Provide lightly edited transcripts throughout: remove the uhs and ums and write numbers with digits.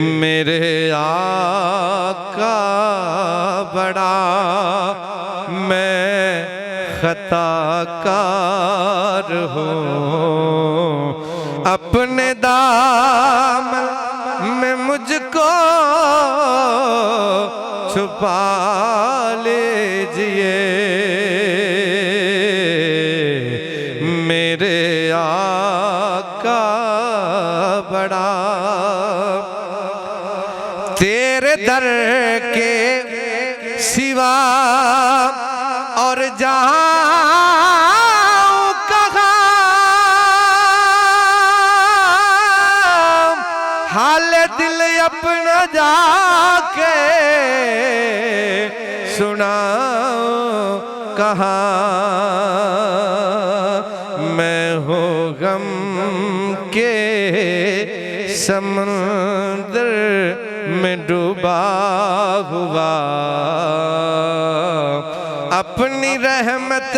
मेरे आका बड़ा मैं खताकार हूँ, अपने दामन में मुझको छुपा लीजिए। मेरे आका बड़ा तेरे दर के सिवा और जाऊं कहाँ, हाल दिल अपना जाके सुनाऊं कहाँ। मैं हूँ गम के समंदर में डूबा हुआ, अपनी रहमत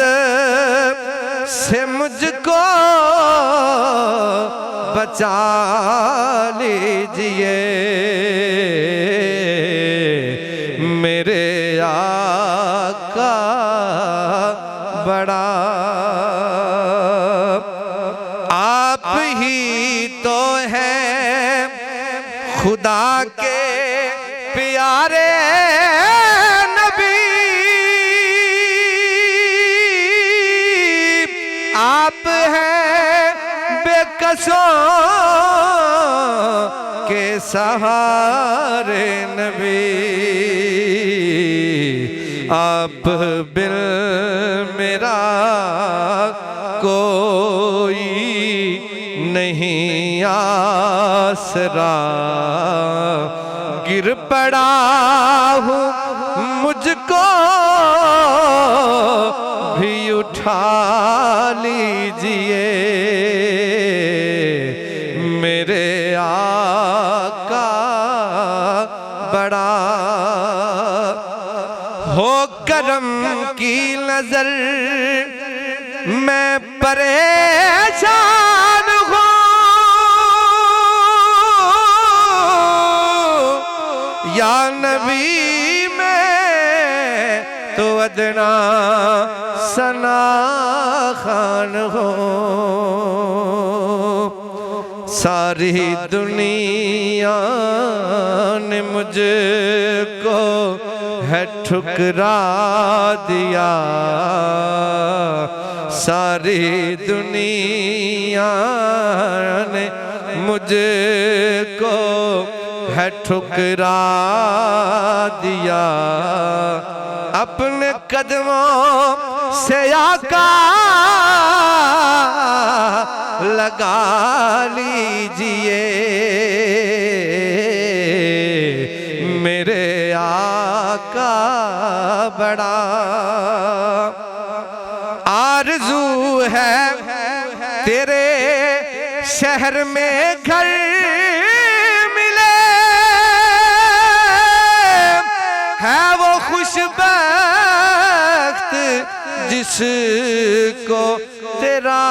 से मुझको बचा लीजिए। मेरे आका बड़ा आप ही तो हैं खुदा के प्यारे नबी, आप हैं बेकसों के सहारे नबी। आप बिन मेरा कोई नहीं आसरा, गिर पड़ा हूँ मुझको भी उठा लीजिए। मेरे आका बड़ा हो करम की नजर मैं परेशान हूँ, या नबी में तो अदना सना खान हो। सारी दुनिया ने मुझको है ठुकरा दिया, सारी दुनिया ने मुझको है ठुकरा दिया। अपने कदमों से आका लगा लीजिए। मेरे आका बड़ा आरज़ू है तेरे शहर में घर मिले, है वो खुशबख्त जिसको तेरा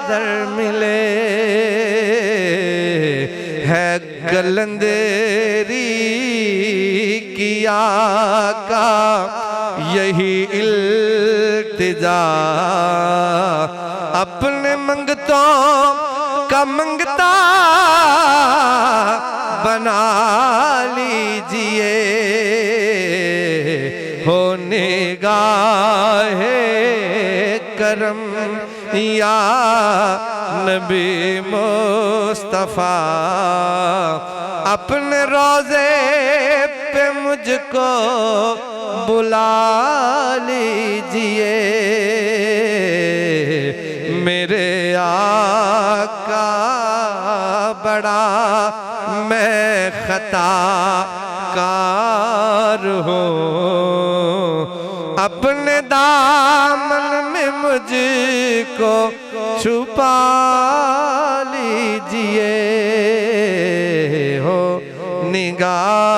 दर मिले। है कलंदरी की आका यही इल्तिजा, अपने मंगतों का मंगता बना लीजिए। हो निगाहे करम या नबी मुस्तफा, अपने रोज़े पे मुझको बुला लीजिए। मेरे आका बड़ा मैं खताकार हूँ, अपने दामन में मुझको छुपा लीजिए। हो निगाह